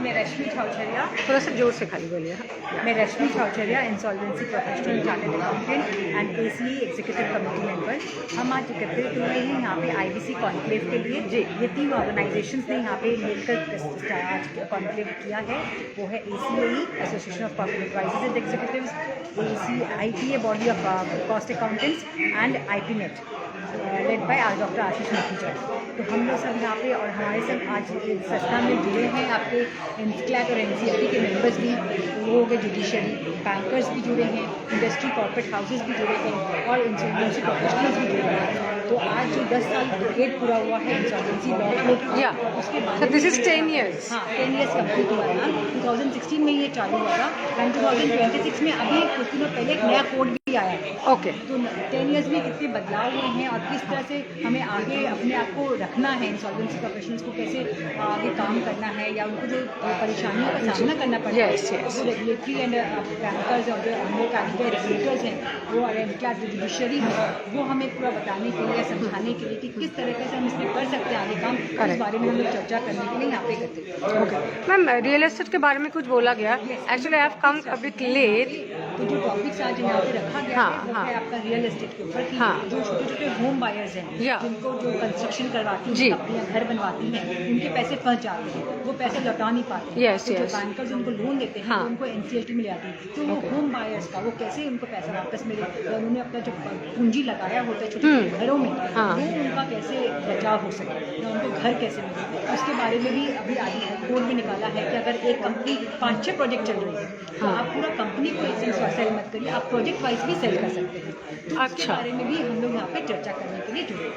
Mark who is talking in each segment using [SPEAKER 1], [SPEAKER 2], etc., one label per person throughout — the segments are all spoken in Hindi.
[SPEAKER 1] जी, मैं रश्मि छावछरिया,
[SPEAKER 2] थोड़ा सा जोर से खाली बोलिए।
[SPEAKER 1] मैं Rashmi Chhawchharia, insolvency professional chartered accountant and ACE executive committee member. हम आज एकत्रित हुए हैं यहाँ पे IBC कॉन्क्लेव के लिए।
[SPEAKER 2] जी।
[SPEAKER 1] ये 3 ऑर्गेनाइजेशंस ने यहाँ पे मिलकर आज कॉन्क्लेव किया है। वो है ACAE, association of corporate advisers and executives, IPA, body of cost accountants and IPNET, led by doctor Ashish Mukhija. तो हम लोग सब यहाँ पे और हमारे सब आज इस संस्था में जुड़े हैं। आपके इंस्क्लैट और NCLT के मेंबर्स भी, वो हो गए जुडिशरी, बैंकर्स भी जुड़े हैं, इंडस्ट्री कॉर्पोरेट हाउसेस भी जुड़े हैं और इंसॉल्वेंसी प्रोफेशनल्स भी जुड़े हैं। तो आज जो 10 साल डेट पूरा हुआ है इंसॉल्वेंसी लॉ कोड का, उसके बाद
[SPEAKER 2] दिस इज 10 years।
[SPEAKER 1] हाँ, 10 ईयर्स कंप्लीट हुआ था। 2016 में ये चालू हुआ था एंड 2026 में अभी कुछ दिनों पहले एक नया कोड भी आया है।
[SPEAKER 2] ओके।
[SPEAKER 1] तो 10 ईयर्स में कितने बदलाव हुए हैं और किस तरह से हमें आगे अपने आप को रखना है, इंसॉल्वेंसी प्रोफेशनल्स को कैसे आगे काम करना है या उनको जो परेशानियों का सामना करना पड़ता है, जो रेगुलेटरी एंड बैंकर्स और जो हम लोग के रेगुलेटर्स हैं वो जुडिशरी में, वो हमें पूरा बताने के लिए, समझाने के लिए कि किस तरीके से हम इसमें कर सकते हैं आगे काम, इस बारे में हम लोग चर्चा करने के लिए यहाँ पे करते हैं।
[SPEAKER 2] ओके मैम, रियल एस्टेट के बारे में कुछ बोला गया। Actually I have come a bit late.
[SPEAKER 1] तो जो टॉपिक्स आज यहाँ पे रखा गया है वो है आपका रियल एस्टेट के ऊपर कि जो छोटे छोटे होम बायर्स हैं, जिनको जो कंस्ट्रक्शन करवाती हैं, अपने घर बनवाती हैं, उनके पैसे फंस जाते हैं, वो पैसे लौटा नहीं पाते। तो जो बैंकर्स उनको लोन देते हैं, उनको NCLT मिल जाती है। तो वो होम बायर्स का वो कैसे उनको पैसा वापस मिले, उन्होंने अपना जो पूंजी लगाया होता है छोटे छोटे घरों में, वो उनका कैसे बचाव हो सके या उनको घर कैसे मिले, उसके बारे में भी अभी आज कोड में निकाला है कि अगर एक कंपनी 5-6 प्रोजेक्ट चल रही है तो आप पूरा कंपनी को एक साथ सेल मत करिए, आप प्रोजेक्ट वाइज भी सेल कर सकते हैं। तो इसके बारे में भी हम लोग यहाँ पे चर्चा करने के लिए जुड़े।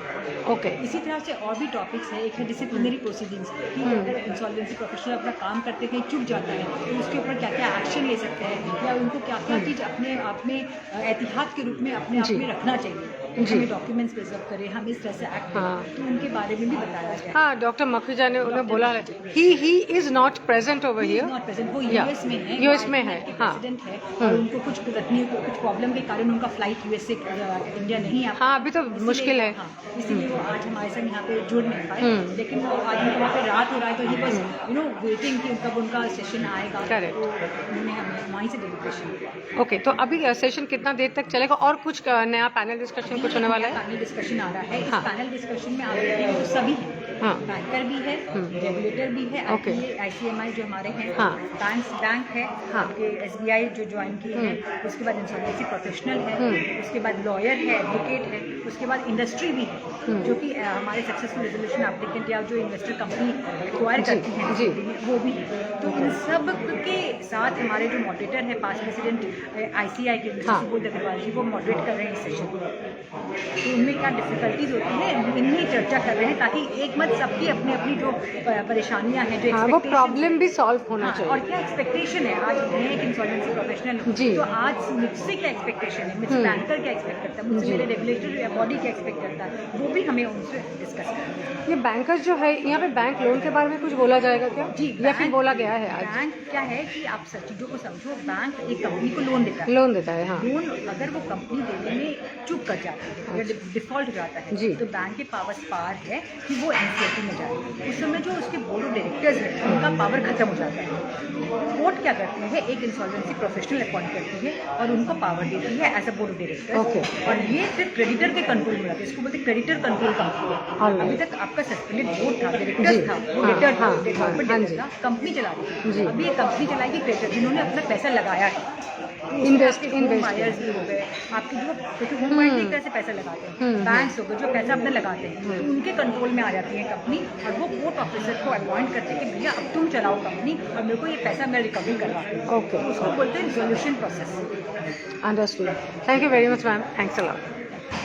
[SPEAKER 2] ओके।
[SPEAKER 1] इसी तरह से और भी टॉपिक्स है। एक है डिसिप्लिनरी प्रोसीडिंग्स, कि अगर इंसॉल्वेंसी प्रोफेशनल अपना काम करते कहीं चूक जाता है तो उसके ऊपर क्या क्या एक्शन ले सकते हैं या उनको क्या क्या चीज़ अपने आप में एहतियात के रूप में अपने आप में रखना चाहिए, हमें डॉक्यूमेंट्स प्रिजर्व करें, हम इस तरह से एक्ट करें। तो उनके बारे में भी बताया गया।
[SPEAKER 2] हाँ, डॉक्टर मखीजा ने उन्हें बोला he is not present over here.
[SPEAKER 1] Not present, वो यूएस में है,
[SPEAKER 2] यूएस में है,
[SPEAKER 1] प्रेसिडेंट है और उनको कुछ प्रॉब्लम के कारण उनका फ्लाइट यूएस से इंडिया नहीं आ।
[SPEAKER 2] हाँ, अभी तो मुश्किल है।
[SPEAKER 1] इसीलिए वो आज हमारे संग यहाँ पे जुड़ नहीं पाए, लेकिन वो आज उनका वहाँ पे रात हो रहा है तो ही बस वेटिंग कि कब उनका सेशन आएगा।
[SPEAKER 2] करेक्ट।
[SPEAKER 1] तो उन्होंने हमें वहीं से डेलीब्रेशन।
[SPEAKER 2] ओके, तो अभी सेशन कितना देर तक चलेगा और कुछ नया पैनल डिस्कशन कुछ होने वाला है?
[SPEAKER 1] पैनल डिस्कशन आ रहा है। इस पैनल डिस्कशन में आप देखेंगे तो सभी हैं, बैंकर भी है, रेगुलेटर भी है, ICMI जो हमारे हैं, बैंक है, आपके SBI जो ज्वाइन किए हैं, उसके बाद इंसॉल्वेंसी प्रोफेशनल है, उसके बाद लॉयर है, एडवोकेट है, उसके बाद इंडस्ट्री भी है जो कि हमारे सक्सेसफुल रेजोल्यूशन एप्लीकेंट या जो इन्वेस्टर कंपनी एक्वायर करती हैं वो भी है। तो इन सब के साथ हमारे जो मॉडरेटर है, पास्ट प्रेसिडेंट ICI के सुबोध अग्रवाल जी, वो मॉडरेट कर रहे हैं इस सेशन को। तो उनमें क्या डिफिकल्टीज होती है इनमें चर्चा कर रहे हैं ताकि एक मत सबकी अपनी अपनी जो परेशानियां हैं, जो
[SPEAKER 2] वो प्रॉब्लम भी सॉल्व होना चाहिए।
[SPEAKER 1] और क्या एक्सपेक्टेशन है, आज मैं एक इंसॉल्वेंसी प्रोफेशनल हूँ तो आज मुझसे क्या एक्सपेक्टेशन है, मुझसे बैंकर क्या एक्सपेक्ट करता है, मुझसे मेरे रेगुलेटरी बॉडी क्या एक्सपेक्ट करता है, वो भी हमें उनसे डिस्कस करना है।
[SPEAKER 2] ये बैंकर्स जो है यहाँ पे बैंक लोन के बारे में कुछ बोला जाएगा क्या?
[SPEAKER 1] जी,
[SPEAKER 2] या फिर बोला गया है आज?
[SPEAKER 1] बैंक क्या है कि आप सब चीज़ों को समझो, बैंक एक कंपनी को लोन देता है,
[SPEAKER 2] हाँ।
[SPEAKER 1] लोन अगर वो कंपनी देने में चूक कर जाती है या डिफॉल्ट हो जाता है तो बैंक के पावर है कि वो NCLT में जाए। उस समय जो उसके बोर्ड ऑफ डायरेक्टर्स हैं उनका पावर खत्म हो जाता है। कोर्ट क्या करती है, एक इंसॉल्वेंसी प्रोफेशनल अपॉइंट करती है और उनको पावर देती है as a board of director. और ये फिर क्रेडिटर के कंट्रोल में रहता है, इसको बोलते हैं क्रेडिटर कंट्रोल कंपनी। अभी तक आपका सस्पेंडेड बोर्ड था, डायरेक्टर था, वो डेटर था, कंपनी चला रही थी। अभी ये कंपनी चलाएगी क्रेडिटर जिन्होंने अपना पैसा लगाया है। होम बायर्स भी हो गए, आपके जो होम बायर एक तरह से पैसा लगाते हैं, बैंक्स हो गए जो पैसा अपने लगाते हैं, तो उनके कंट्रोल में आ जाती है कंपनी और वो कोर्ट ऑफिसर को अपॉइंट करते हैं कि भैया अब तुम चलाओ कंपनी और मेरे को ये पैसा मैं रिकवरी करवा दूँ। तो उसको बोलते हैं resolution process.
[SPEAKER 2] Understood. Thank you very much ma'am, thanks a lot.